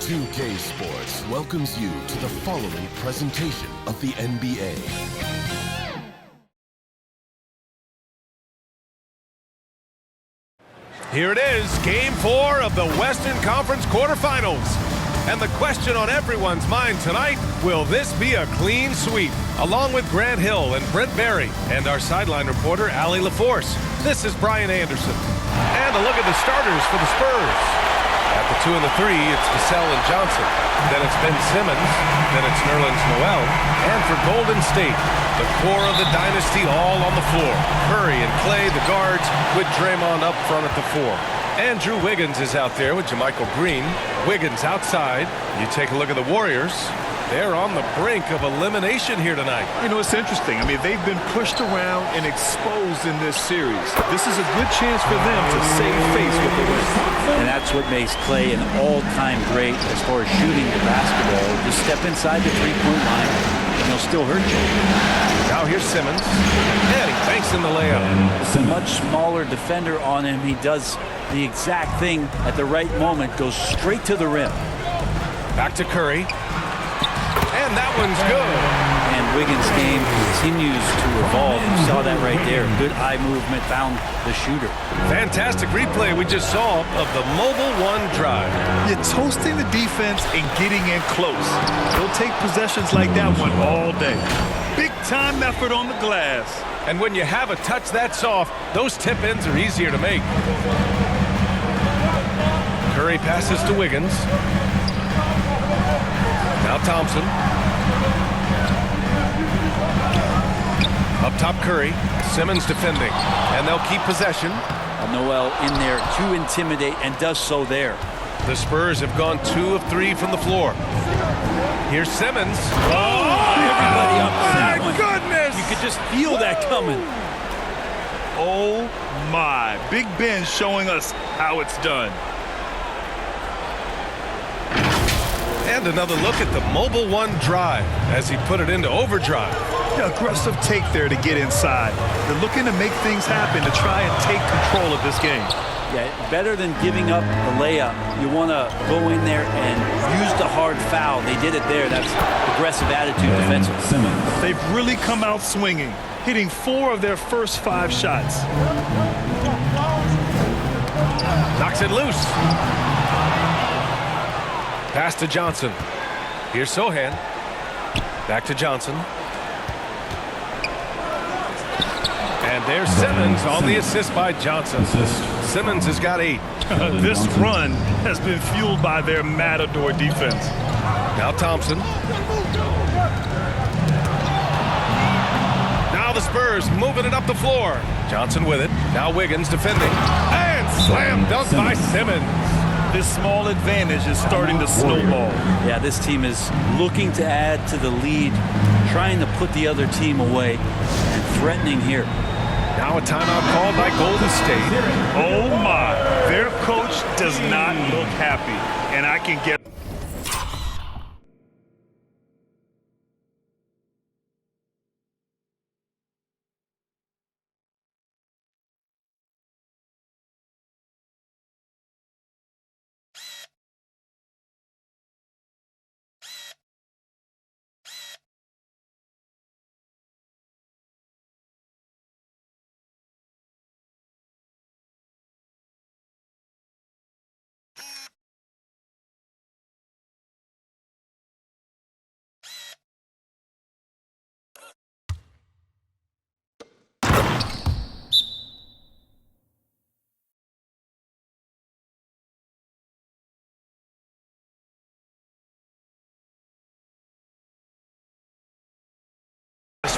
2K Sports welcomes you to the following presentation of the NBA. Here it is, Game 4 of the Western Conference quarterfinals. And the question on everyone's mind tonight, will this be a clean sweep? Along with Grant Hill and Brent Barry and our sideline reporter, Allie LaForce, this is Brian Anderson. And a look at the starters for the Spurs. At the 2 and the 3, it's Vassell and Johnson. Then it's Ben Simmons. Then it's Nerlens Noel. And for Golden State, the core of the dynasty all on the floor. Curry and Clay, the guards, with Draymond up front at the 4. Andrew Wiggins is out there with JaMychal Green. Wiggins outside. You take a look at the Warriors. They're on the brink of elimination here tonight. You know, it's interesting. I mean, they've been pushed around and exposed in this series. This is a good chance for them to save face with the win. And that's what makes Clay an all-time great as far as shooting the basketball. Just step inside the three-point line, and he'll still hurt you. Now here's Simmons. And he banks in the layup. It's a much smaller defender on him. He does the exact thing at the right moment, goes straight to the rim. Back to Curry. And that one's good. And Wiggins' game continues to evolve. You saw that right there. Good eye movement, found the shooter. Fantastic replay we just saw of the Mobile One drive. You're toasting the defense and getting in close. They'll take possessions like that one all day. Big time effort on the glass. And when you have a touch that soft, those tip-ins are easier to make. Curry passes to Wiggins. Now Thompson. Up top Curry. Simmons defending. And they'll keep possession. Noel in there to intimidate and does so there. The Spurs have gone 2 of 3 from the floor. Here's Simmons. Everybody up on that my one. goodness! You could just feel that coming. Oh my. Big Ben showing us how it's done. And another look at the Mobile One drive as he put it into overdrive. Aggressive take there to get inside. They're looking to make things happen to try and take control of this game. Yeah, better than giving up the layup. You want to go in there and use the hard foul. They did it there. That's aggressive attitude defensively. They've really come out swinging, hitting 4 of their first 5 shots. Knocks it loose. Pass to Johnson. Here's Sohan. Back to Johnson. And there's Simmons on the assist by Johnson. Simmons has got 8. This run has been fueled by their Matador defense. Now Thompson. Now the Spurs moving it up the floor. Johnson with it. Now Wiggins defending. And slam dunk by Simmons. This small advantage is starting to snowball. Yeah, this team is looking to add to the lead, trying to put the other team away, and threatening here. Now a timeout called by Golden State. Oh my, their coach does not look happy, and I can get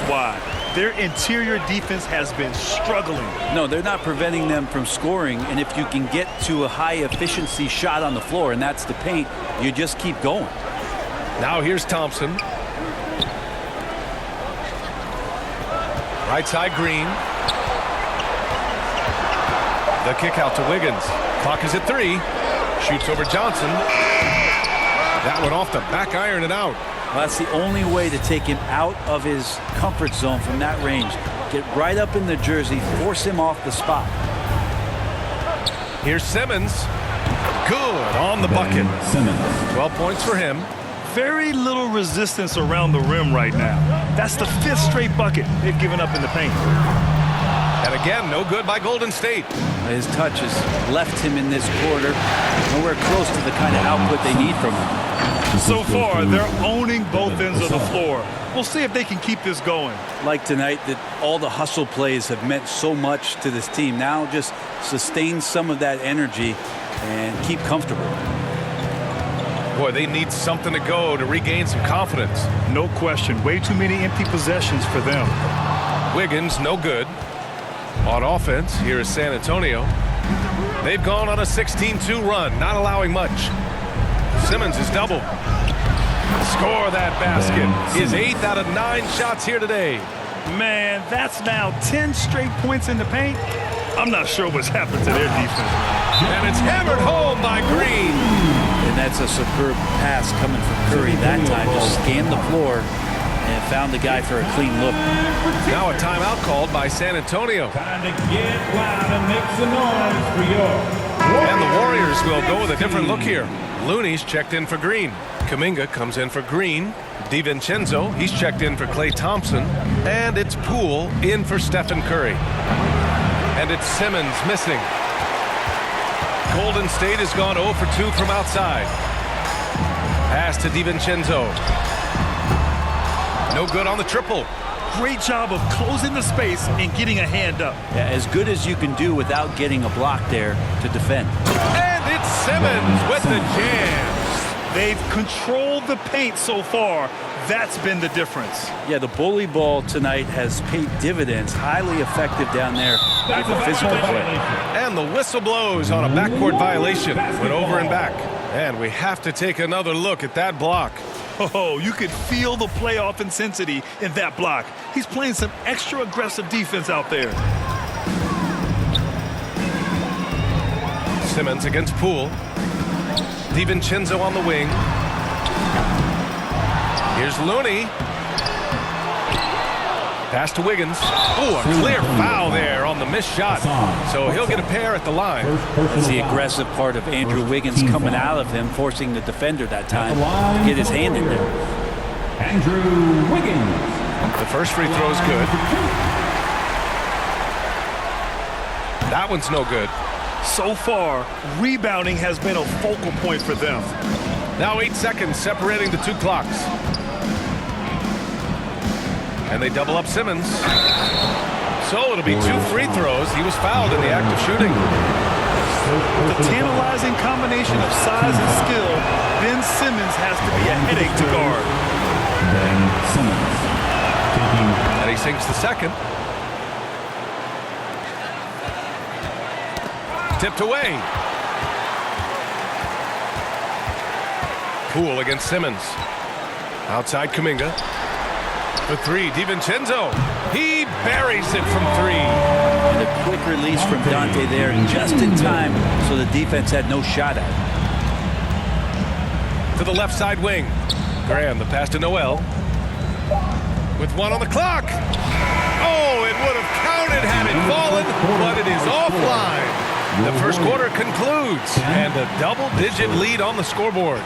why. Their interior defense has been struggling. No, they're not preventing them from scoring, and if you can get to a high-efficiency shot on the floor, and that's the paint, you just keep going. Now here's Thompson. Right side Green. The kick out to Wiggins. Clock is at 3. Shoots over Johnson. That one off the back iron and out. Well, that's the only way to take him out of his comfort zone from that range. Get right up in the jersey, force him off the spot. Here's Simmons. Good on the bucket. 12 points for him. Very little resistance around the rim right now. That's the 5th straight bucket they've given up in the paint. And again, no good by Golden State. His touch has left him in this quarter nowhere close to the kind of output they need from him. So far, they're owning both ends of the floor. We'll see if they can keep this going. Like tonight, that all the hustle plays have meant so much to this team. Now just sustain some of that energy and keep comfortable. Boy, they need something to go to regain some confidence. No question. Way too many empty possessions for them. Wiggins, no good. On offense, here is San Antonio. They've gone on a 16-2 run, not allowing much. Simmons is double. Score that basket. His 8th out of 9 shots here today. Man, that's now 10 straight points in the paint. I'm not sure what's happened to their defense. And it's hammered home by Green. And that's a superb pass coming from Curry that time. Just scanned the floor and found the guy for a clean look. Now a timeout called by San Antonio. Time to get loud and make some noise for your And the Warriors will go with a different look here. Looney's checked in for Green. Kuminga comes in for Green. DiVincenzo, he's checked in for Klay Thompson. And it's Poole in for Stephen Curry. And it's Simmons missing. Golden State has gone 0 for 2 from outside. Pass to DiVincenzo. No good on the triple. Great job of closing the space and getting a hand up. Yeah, as good as you can do without getting a block there to defend. And it's Simmons with the jam. They've controlled the paint so far. That's been the difference. Yeah, the bully ball tonight has paid dividends. Highly effective down there with the physical play. And the whistle blows on a backcourt violation. Went over and back. And we have to take another look at that block. Oh, you could feel the playoff intensity in that block. He's playing some extra aggressive defense out there. Simmons against Poole. DiVincenzo on the wing. Here's Looney. Pass to Wiggins. Oh, a clear foul there on the missed shot. So he'll get a pair at the line. That's the aggressive part of Andrew Wiggins coming out of him, forcing the defender that time to get his hand in there. Andrew Wiggins. The first free throw is good. That one's no good. So far, rebounding has been a focal point for them. Now 8 seconds separating the two clocks. And they double up Simmons. So it'll be 2 free throws. He was fouled in the act of shooting. With a tantalizing combination of size and skill, Ben Simmons has to be a headache to guard. Ben Simmons. And he sinks the second. Tipped away. Poole against Simmons. Outside Kuminga. For 3, DiVincenzo. He buries it from 3. And a quick release from Dante there just in time so the defense had no shot at it. To the left side wing. Graham, the pass to Noel. With 1 on the clock. Oh, it would have counted had it fallen, but it is offline. The first quarter concludes, and a double-digit lead on the scoreboard.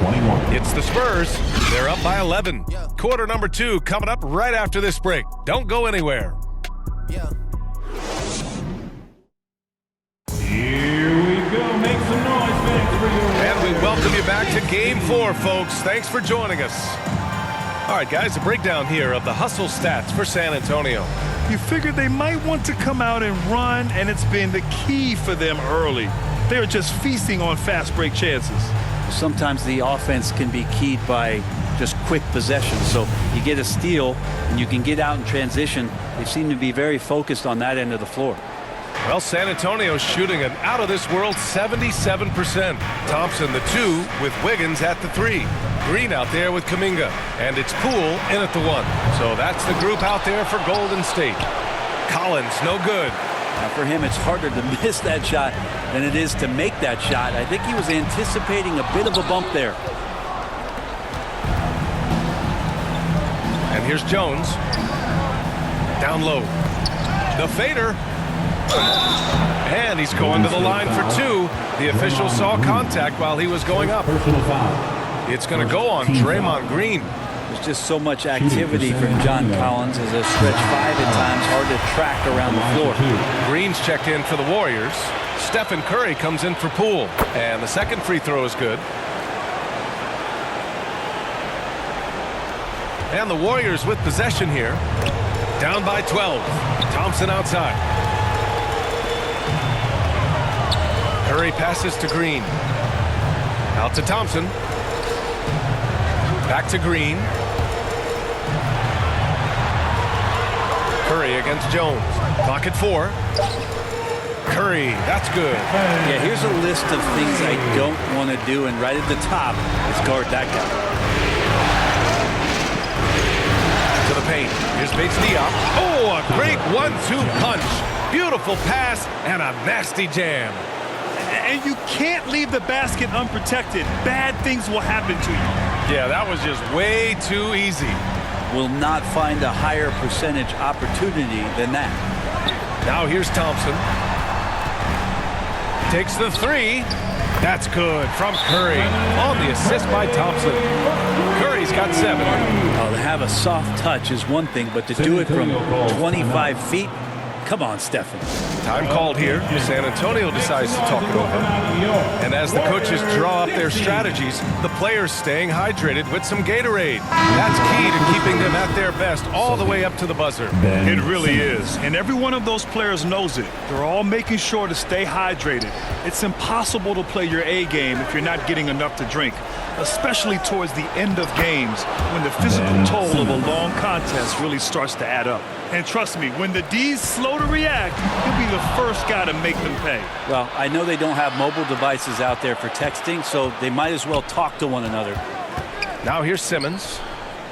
It's the Spurs. They're up by 11. Quarter number 2 coming up right after this break. Don't go anywhere. Here we go. Make some noise, fans, for your... And we welcome you back to Game 4, folks. Thanks for joining us. All right, guys, a breakdown here of the hustle stats for San Antonio. You figured they might want to come out and run, and it's been the key for them early. They're just feasting on fast break chances. Sometimes the offense can be keyed by just quick possessions. So you get a steal and you can get out in transition. They seem to be very focused on that end of the floor. Well, San Antonio's shooting an out-of-this-world 77%. Thompson, the 2, with Wiggins at the 3. Green out there with Kuminga. And it's Poole in at the 1. So that's the group out there for Golden State. Collins, no good. Now for him, it's harder to miss that shot than it is to make that shot. I think he was anticipating a bit of a bump there. And here's Jones. Down low. The fader. And he's going to the line for two. The official saw contact while he was going up. Personal foul. It's going to go on Draymond Green. There's just so much activity from John Collins as a stretch five at times, hard to track around the floor. Green's checked in for the Warriors. Stephen Curry comes in for Poole. And the second free throw is good. And the Warriors with possession here. Down by 12. Thompson outside. Curry passes to Green. Out to Thompson. Back to Green. Curry against Jones. Clock at 4. Curry, that's good. Yeah, here's a list of things I don't want to do, and right at the top is guard that guy. To the paint. Here's Bates Diop. Oh, a great 1-2 punch. Beautiful pass and a nasty jam. And you can't leave the basket unprotected. Bad things will happen to you. Yeah, that was just way too easy. Will not find a higher percentage opportunity than that. Now here's Thompson. Takes the three. That's good from Curry. On the assist by Thompson. Curry's got 7. To have a soft touch is one thing, but to do it from 25 feet, come on, Stephen. Time called here. San Antonio decides to talk it over. And as the coaches draw up their strategies, the players staying hydrated with some Gatorade. That's key to keeping them at their best all the way up to the buzzer. It really is. And every one of those players knows it. They're all making sure to stay hydrated. It's impossible to play your A game if you're not getting enough to drink, especially towards the end of games when the physical toll of a long contest really starts to add up. And trust me, when the D's slow to react, he'll be the first guy to make them pay. Well, I know they don't have mobile devices out there for texting, so they might as well talk to one another. Now here's Simmons.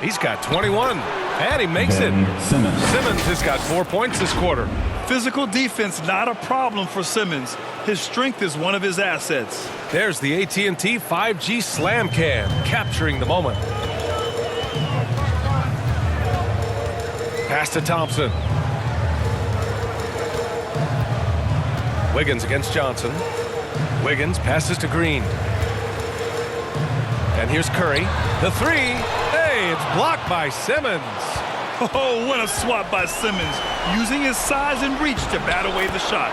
He's got 21, and he makes it. Simmons has got 4 points this quarter. Physical defense, not a problem for Simmons. His strength is one of his assets. There's the AT&T 5G Slam Cam, capturing the moment. Pass to Thompson. Wiggins against Johnson. Wiggins passes to Green. And here's Curry. The three. Hey, it's blocked by Simmons. Oh, what a swat by Simmons, using his size and reach to bat away the shot.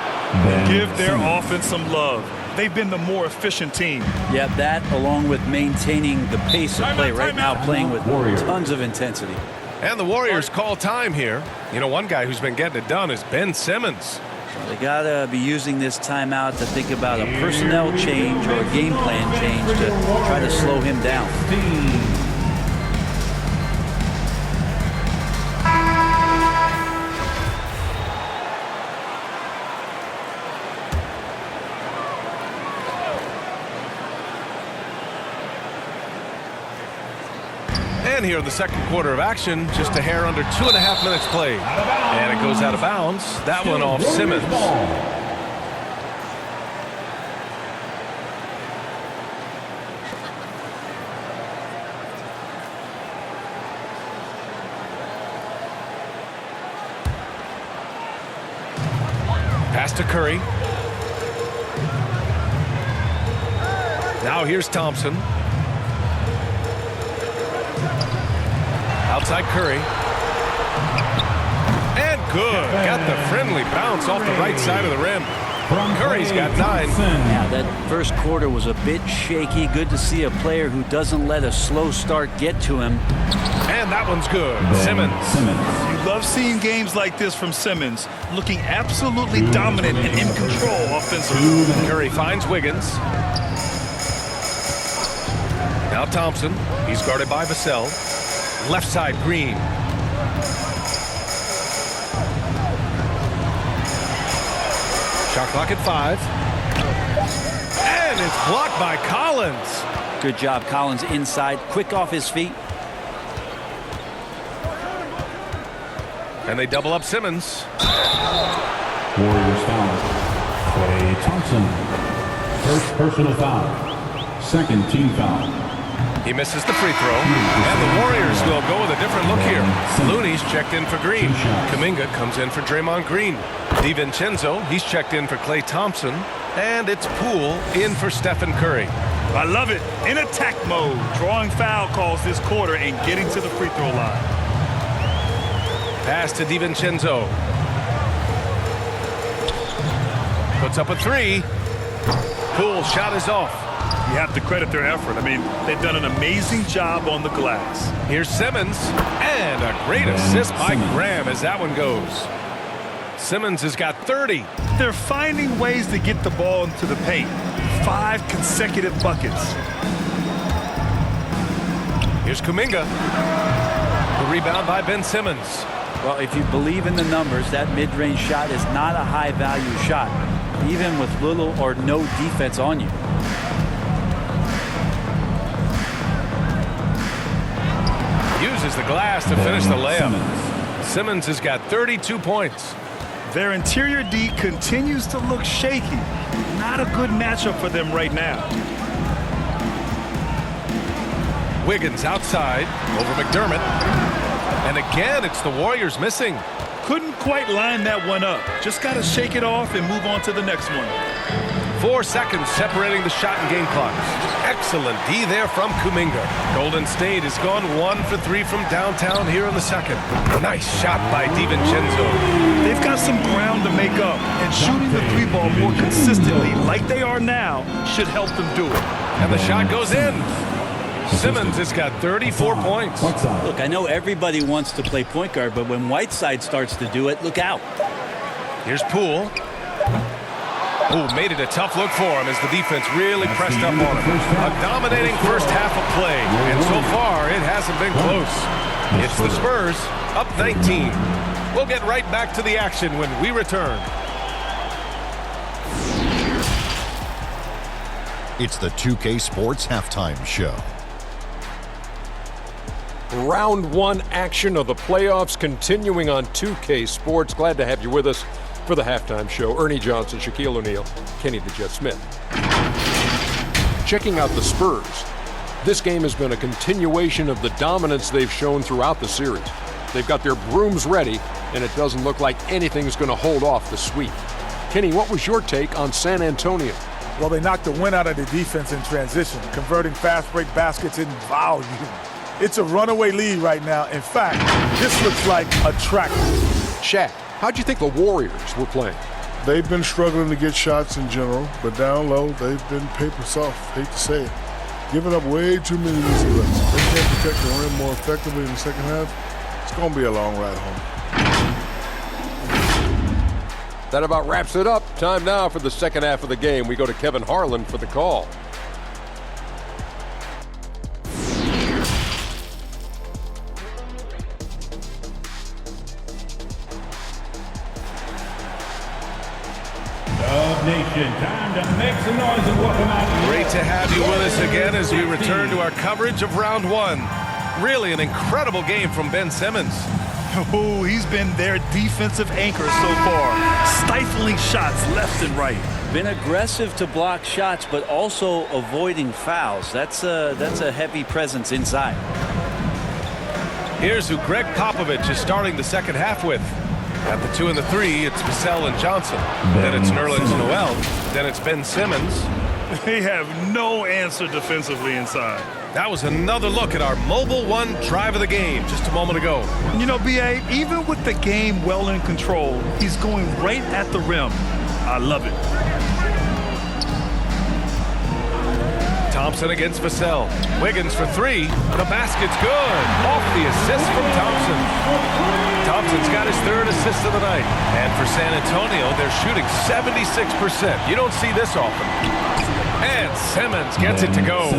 Give their offense some love. They've been the more efficient team. Yeah, that along with maintaining the pace of play right now, playing with tons of intensity. And the Warriors call time here. You know, one guy who's been getting it done is Ben Simmons. They got to be using this timeout to think about a personnel change or a game plan change to try to slow him down. And here in the second quarter of action, just a hair under 2.5 minutes played. And it goes out of bounds. That one off Simmons. Pass to Curry. Now here's Thompson. Outside Curry. And good. Got the friendly bounce off the right side of the rim. Curry's got 9. Yeah, that first quarter was a bit shaky. Good to see a player who doesn't let a slow start get to him. And that one's good. Simmons. You love seeing games like this from Simmons, looking absolutely dominant and in control offensively. Curry finds Wiggins. Now Thompson. He's guarded by Vassell. Left side, Green. Shot clock at 5. And it's blocked by Collins. Good job, Collins inside, quick off his feet. And they double up Simmons. Warriors foul. Klay Thompson. First personal foul. Second team foul. He misses the free throw, and the Warriors will go with a different look here. Looney's checked in for Green. Kuminga comes in for Draymond Green. DiVincenzo, he's checked in for Klay Thompson. And it's Poole in for Stephen Curry. I love it. In attack mode, drawing foul calls this quarter and getting to the free throw line. Pass to DiVincenzo. Puts up a three. Poole shot is off. You have to credit their effort. I mean, they've done an amazing job on the glass. Here's Simmons, and a great assist by Graham as that one goes. Simmons has got 30. They're finding ways to get the ball into the paint. 5 consecutive buckets. Here's Kuminga. The rebound by Ben Simmons. Well, if you believe in the numbers, that mid-range shot is not a high-value shot, even with little or no defense on you. Uses the glass to finish the layup. Simmons has got 32 points. Their interior D continues to look shaky. Not a good matchup for them right now. Wiggins outside over McDermott. And again, it's the Warriors missing. Couldn't quite line that one up. Just got to shake it off and move on to the next one. 4 seconds separating the shot and game clocks. Excellent D there from Kuminga. Golden State has gone 1 for 3 from downtown here in the second. Nice shot by DiVincenzo. They've got some ground to make up, and shooting the 3-ball more consistently like they are now should help them do it. And the shot goes in. Simmons has got 34 points. Look, I know everybody wants to play point guard, but when Whiteside starts to do it, look out. Here's Poole. Ooh, made it a tough look for him as the defense really pressed up on him. A dominating first half of play, and so far it hasn't been close. It's the Spurs, up 19. We'll get right back to the action when we return. It's the 2K Sports Halftime Show. Round 1 action of the playoffs continuing on 2K Sports. Glad to have you with us for the halftime show. Ernie Johnson, Shaquille O'Neal, Kenny the Jet Smith. Checking out the Spurs. This game has been a continuation of the dominance they've shown throughout the series. They've got their brooms ready, and it doesn't look like anything's going to hold off the sweep. Kenny, what was your take on San Antonio? Well, they knocked the wind out of the defense in transition, converting fast break baskets in volume. It's a runaway lead right now. In fact, this looks like a track. Shaq, how'd you think the Warriors were playing? They've been struggling to get shots in general, but down low, they've been paper soft. Hate to say it. Giving up way too many easy looks. If they can't protect the rim more effectively in the second half, it's going to be a long ride home. That about wraps it up. Time now for the second half of the game. We go to Kevin Harlan for the call. Nation, time to make some noise and welcome out. Great to have you with us again as we return to our coverage of round 1. Really an incredible game from Ben Simmons. Oh, he's been their defensive anchor so far, stifling shots left and right. Been aggressive to block shots, but also avoiding fouls. That's a heavy presence inside. Here's who Greg Popovich is starting the second half with. At the 2 and the 3, it's Vassell and Johnson. Then it's Nerlens Noel. Then it's Ben Simmons. They have no answer defensively inside. That was another look at our Mobile One drive of the game just a moment ago. You know, B.A., even with the game well in control, he's going right at the rim. I love it. Thompson against Vassell. Wiggins for 3. The basket's good. Off the assist from Thompson. Thompson's got his 3rd assist of the night. And for San Antonio, they're shooting 76%. You don't see this often. And Simmons gets it to go.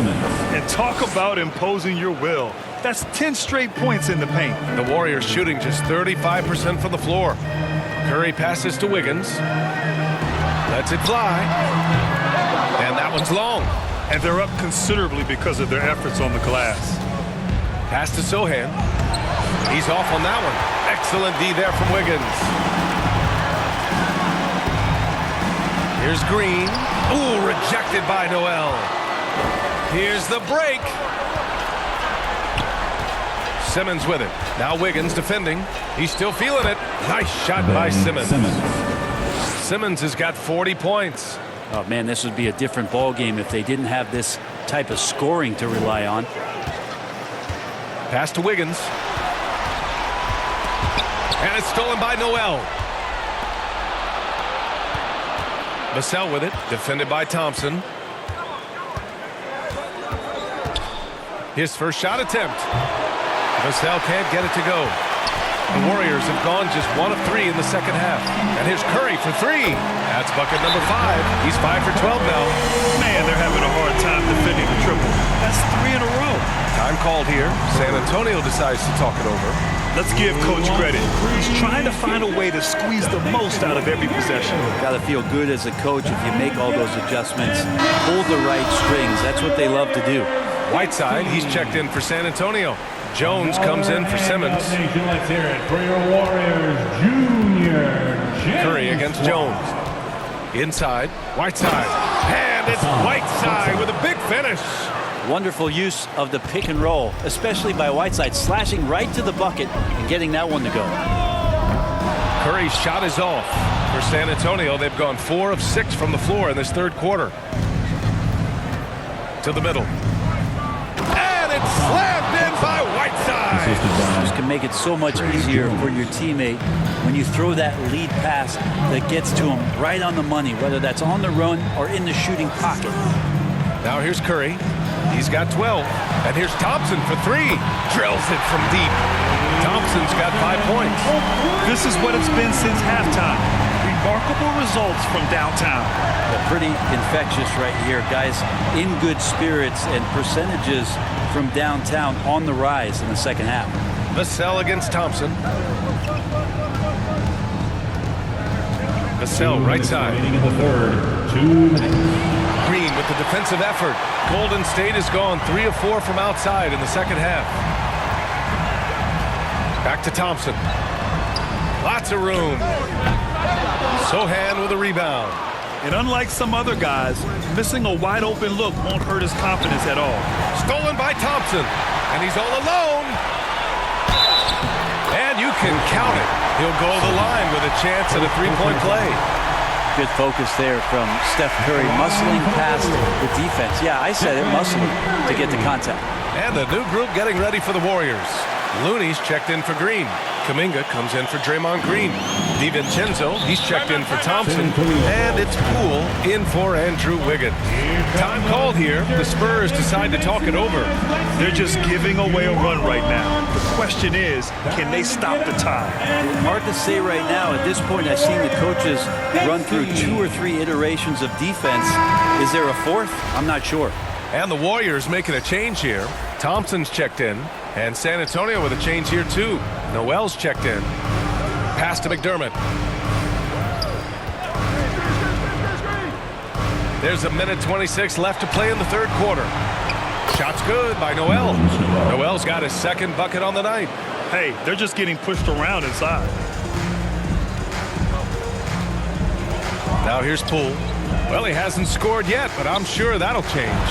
And talk about imposing your will. That's 10 straight points in the paint. The Warriors shooting just 35% from the floor. Curry passes to Wiggins. Lets it fly. And that one's long. And they're up considerably because of their efforts on the glass. Pass to Sohan. He's off on that one. Excellent D there from Wiggins. Here's Green. Ooh, rejected by Noel. Here's the break. Simmons with it. Now Wiggins defending. He's still feeling it. Nice shot by Simmons. Simmons has got 40 points. Oh, man, this would be a different ball game if they didn't have this type of scoring to rely on. Pass to Wiggins. And it's stolen by Noel. Vassell with it. Defended by Thompson. His first shot attempt. Vassell can't get it to go. The Warriors have gone just 1 of 3 in the second half. And here's Curry for 3. That's bucket number 5. He's 5 for 12 now. Man, they're having a hard time defending the triple. That's 3 in a row. Time called here. San Antonio decides to talk it over. Let's give Coach credit. He's trying to find a way to squeeze the most out of every possession. Got to feel good as a coach if you make all those adjustments. Hold the right strings. That's what they love to do. Whiteside, he's checked in for San Antonio. Jones comes in for Simmons. Let's hear it for your Warriors, Junior. Curry against Jones. Inside, Whiteside. And it's Whiteside with a big finish. Wonderful use of the pick and roll, especially by Whiteside, slashing right to the bucket and getting that one to go. Curry's shot is off. For San Antonio, they've gone 4 of 6 from the floor in this third quarter. To the middle. And it's slammed in by Whiteside. This can make it so much easier for your teammate when you throw that lead pass that gets to him right on the money, whether that's on the run or in the shooting pocket. Now here's Curry. He's got 12. And here's Thompson for 3. Drills it from deep. Thompson's got 5 points. This is what it's been since halftime. Remarkable results from downtown. Pretty infectious right here. Guys in good spirits and percentages from downtown on the rise in the second half. Vassell against Thompson. Vassell right side. Remaining in the third, 2 minutes. Green with the defensive effort. Golden State has gone 3 of 4 from outside in the second half. Back to Thompson. Lots of room. Sohan with a rebound. And unlike some other guys, missing a wide open look won't hurt his confidence at all. Stolen by Thompson. And he's all alone. And you can count it. He'll go to the line with a chance at a 3-point play. Good focus there from Steph Curry, muscling past the defense. Yeah, I said it, muscling to get the contact. And the new group getting ready for the Warriors. Looney's checked in for Green. Kuminga comes in for Draymond Green. DiVincenzo, he's checked in for Thompson. And it's Poole in for Andrew Wiggins. Time called here. The Spurs decide to talk it over. They're just giving away a run right now. The question is, can they stop the tide? Hard to say right now. At this point, I've seen the coaches run through 2 or 3 iterations of defense. Is there a 4th? I'm not sure. And the Warriors making a change here. Thompson's checked in. And San Antonio with a change here, too. Noel's checked in. Pass to McDermott. There's 1:26 left to play in the third quarter. Shot's good by Noel. Noel's got his second bucket on the night. Hey, they're just getting pushed around inside. Now here's Poole. Well, he hasn't scored yet, but I'm sure that'll change.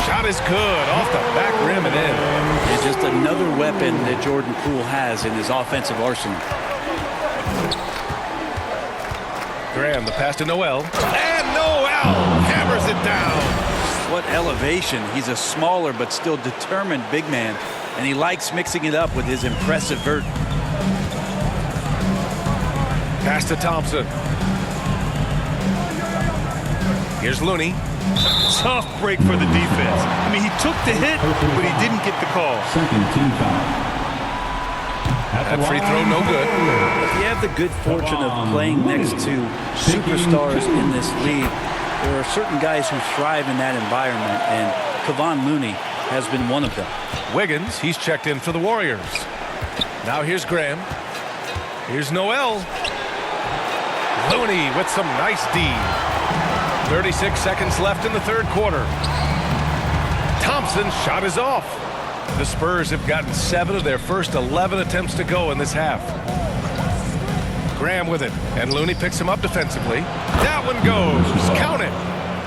Shot is good off the back rim and in. It's just another weapon that Jordan Poole has in his offensive arsenal. Graham, the pass to Noel. And Noel hammers it down. What elevation. He's a smaller but still determined big man, and he likes mixing it up with his impressive vert. Pass to Thompson. Here's Looney. Tough break for the defense. I mean, he took the hit, but he didn't get the call. Second team foul. That free throw no good. If you have the good fortune of playing next to superstars in this league, there are certain guys who thrive in that environment, and Kevon Looney has been one of them. Wiggins, he's checked in for the Warriors. Now here's Graham. Here's Noel. Looney with some nice D. 36 seconds left in the third quarter. Thompson's shot is off. The Spurs have gotten 7 of their first 11 attempts to go in this half. Graham with it, and Looney picks him up defensively. That one goes. Count it.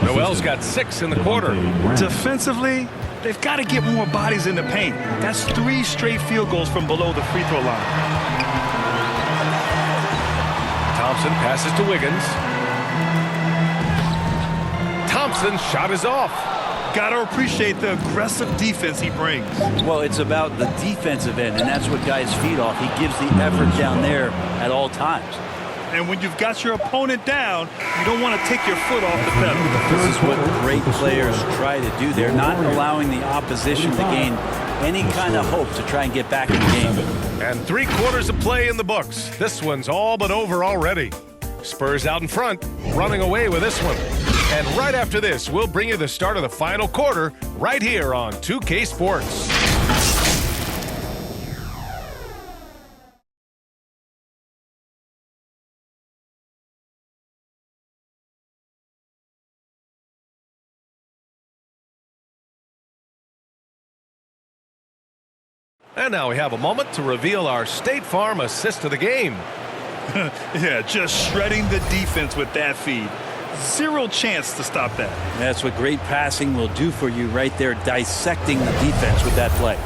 Noel's got 6 in the quarter. Defensively, They've got to get more bodies in the paint. That's 3 straight field goals from below the free throw line. Thompson passes to Wiggins. Thompson's shot is off. Got to appreciate the aggressive defense he brings. Well, it's about the defensive end, and that's what guys feed off. He gives the effort down there at all times. And when you've got your opponent down, you don't want to take your foot off the pedal. This is what great players try to do. They're not allowing the opposition to gain any kind of hope to try and get back in the game. And 3 quarters of play in the books. This one's all but over already. Spurs out in front, running away with this one. And right after this, we'll bring you the start of the final quarter right here on 2K Sports. And now we have a moment to reveal our State Farm assist of the game. Yeah, just shredding the defense with that feed. 0 chance to stop that. That's what great passing will do for you right there, dissecting the defense with that play.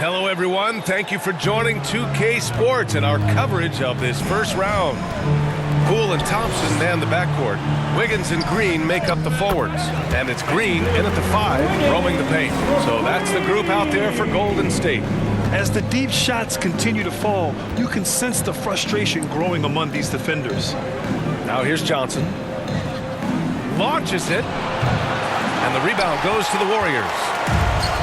Hello, everyone. Thank you for joining 2K Sports and our coverage of this first round. Poole and Thompson man the backcourt. Wiggins and Green make up the forwards. And it's Green in at the 5, roaming the paint. So that's the group out there for Golden State. As the deep shots continue to fall, you can sense the frustration growing among these defenders. Now here's Johnson. Launches it. And the rebound goes to the Warriors.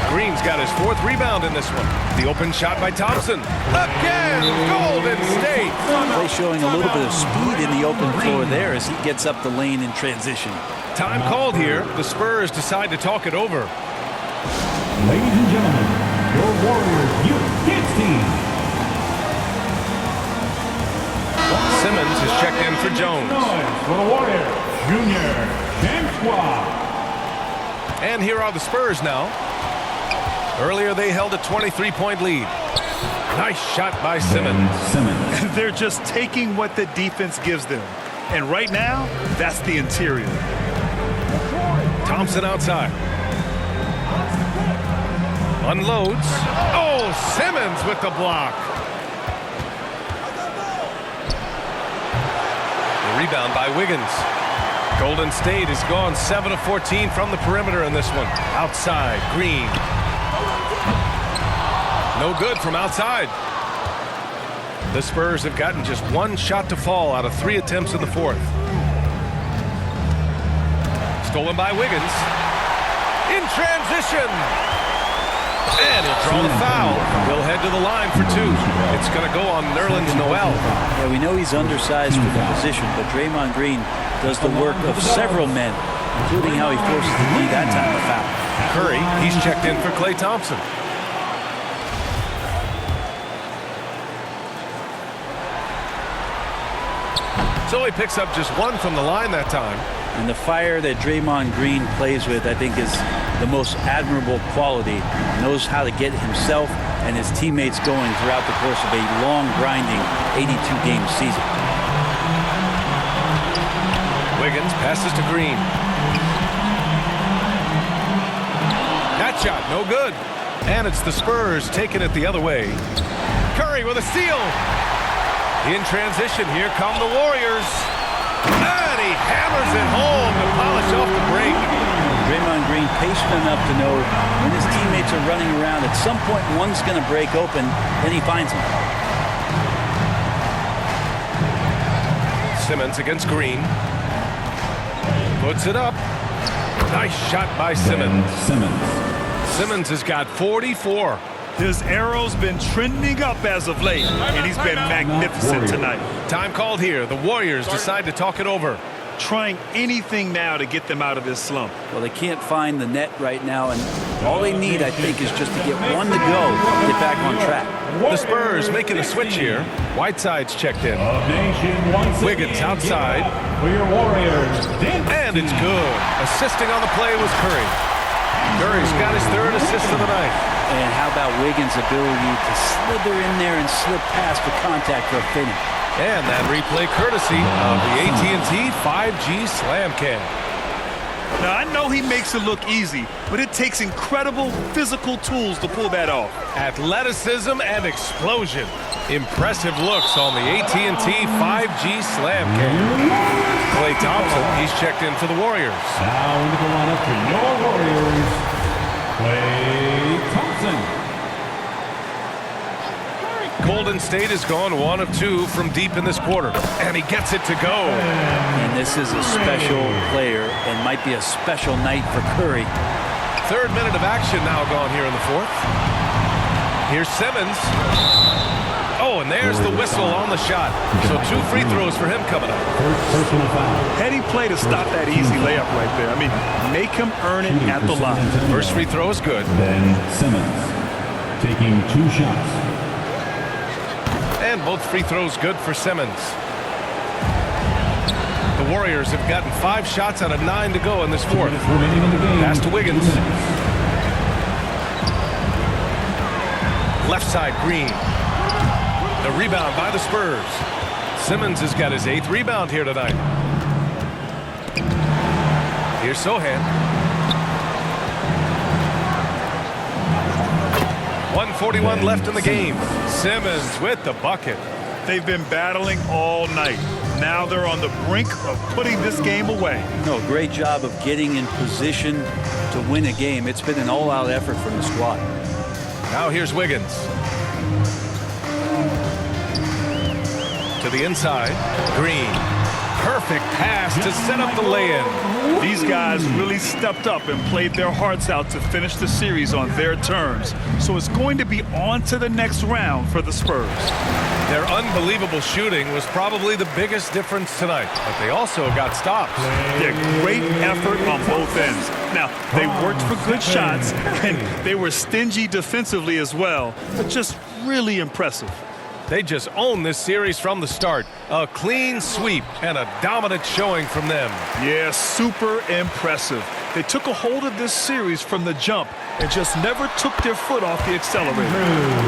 Green's got his 4th rebound in this one. The open shot by Thompson. Again, Golden State. Play showing a little bit of speed in the open floor there as he gets up the lane in transition. Time called here. The Spurs decide to talk it over. Ladies and gentlemen, your Warriors Youth Kids team. Simmons is checked in for Jones. For the Warriors Junior Champ Squad. And here are the Spurs now. Earlier they held a 23-point lead. Nice shot by Simmons. They're just taking what the defense gives them. And right now, that's the interior. Thompson outside. Unloads. Oh, Simmons with the block. The rebound by Wiggins. Golden State has gone 7 of 14 from the perimeter in this one. Outside, Green. No good from outside. The Spurs have gotten just 1 shot to fall out of 3 attempts in the 4th. Stolen by Wiggins. In transition. And he'll draw the foul. He'll head to the line for 2. It's going to go on Nerlens Noel. Yeah, we know he's undersized for the position, but Draymond Green does the work of several men, including how he forces the D that time to foul. Curry, he's checked in for Klay Thompson. So he picks up just 1 from the line that time. And the fire that Draymond Green plays with, I think, is the most admirable quality. He knows how to get himself and his teammates going throughout the course of a long, grinding 82-game season. Wiggins passes to Green. That shot, no good. And it's the Spurs taking it the other way. Curry with a steal. In transition, here come the Warriors. And he hammers it home to polish off the break. Draymond Green patient enough to know when his teammates are running around, at some point one's going to break open, then he finds him. Simmons against Green. Puts it up. Nice shot by Simmons. Simmons has got 44. His arrow's been trending up as of late, and he's been magnificent tonight. Time called here. The Warriors decide to talk it over. Trying anything now to get them out of this slump. Well, they can't find the net right now, and all they need, I think, is just to get 1 to go, get back on track. The Spurs making a switch here. Whiteside's checked in. Wiggins outside. For your Warriors. And it's good. Assisting on the play was Curry. Curry's got his 3rd assist of the night. And how about Wiggins' ability to slither in there and slip past the contact for a finish? And that replay courtesy of the AT&T 5G Slam Cam. Now, I know he makes it look easy, but it takes incredible physical tools to pull that off. Athleticism and explosion. Impressive looks on the AT&T 5G Slam Cam. Klay Thompson, he's checked in for the Warriors. Now into the lineup for your Warriors, Klay Thompson. Golden State has gone 1 of 2 from deep in this quarter, and he gets it to go. And this is a special player and might be a special night for Curry. 3rd minute of action now gone here in the 4th. Here's Simmons. Oh, and there's the whistle on the shot. So 2 free throws for him coming up. Personal foul. Heady play to stop that easy layup right there. I mean, make him earn it at the line. First free throw is good. Ben Simmons taking 2 shots. And both free throws good for Simmons. The Warriors have gotten 5 shots out of 9 to go in this 4th. Remaining in the game. Pass to Wiggins. 2 minutes. Left side, Green. The rebound by the Spurs. Simmons has got his 8th rebound here tonight. Here's Sohan. 1:41 left in the game. Simmons with the bucket. They've been battling all night. Now they're on the brink of putting this game away. No, great job of getting in position to win a game. It's been an all-out effort from the squad. Now here's Wiggins. To the inside. Green. Perfect pass to set up the lay-in. These guys really stepped up and played their hearts out to finish the series on their terms. So it's going to be on to the next round for the Spurs. Their unbelievable shooting was probably the biggest difference tonight, but they also got stops. Yeah, great effort on both ends. Now, they worked for good shots, and they were stingy defensively as well, but just really impressive. They just own this series from the start. A clean sweep and a dominant showing from them. Yeah, super impressive. They took a hold of this series from the jump and just never took their foot off the accelerator.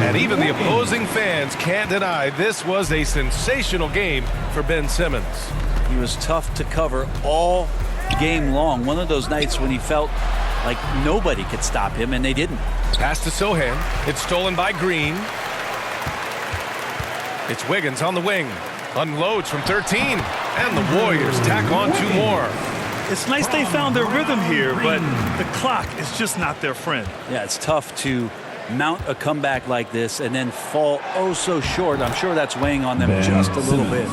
And even the opposing fans can't deny this was a sensational game for Ben Simmons. He was tough to cover all game long. One of those nights when he felt like nobody could stop him, and they didn't. Pass to Sohan. It's stolen by Green. It's Wiggins on the wing. Unloads from 13. And the Warriors tack on 2 more. It's nice they found their rhythm here, but the clock is just not their friend. Yeah, it's tough to mount a comeback like this and then fall oh so short. I'm sure that's weighing on them just a little bit.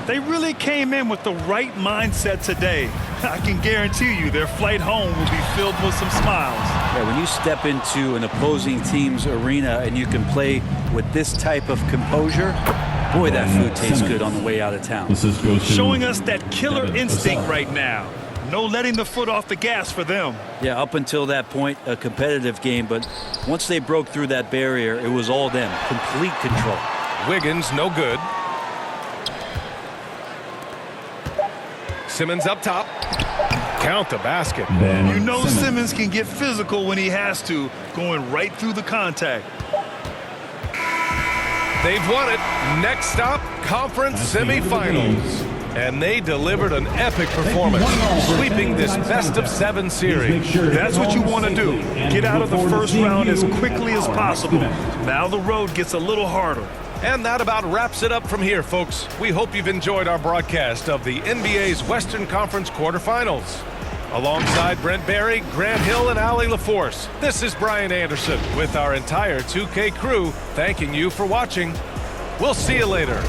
They really came in with the right mindset today. I can guarantee you their flight home will be filled with some smiles. Yeah, when you step into an opposing team's arena and you can play with this type of composure, boy, that food tastes good on the way out of town. Showing us that killer instinct right now. No letting the foot off the gas for them. Yeah, up until that point, a competitive game, but once they broke through that barrier, it was all them. Complete control. Wiggins, no good. Simmons up top. Count the basket. You know Simmons can get physical when he has to, going right through the contact. They've won it. Next stop, conference semifinals. And they delivered an epic performance, sweeping this best-of-7 series. That's what you want to do. Get out of the first round as quickly as possible. Now the road gets a little harder. And that about wraps it up from here, folks. We hope you've enjoyed our broadcast of the NBA's Western Conference quarterfinals. Alongside Brent Barry, Grant Hill, and Allie LaForce, this is Brian Anderson with our entire 2K crew thanking you for watching. We'll see you later.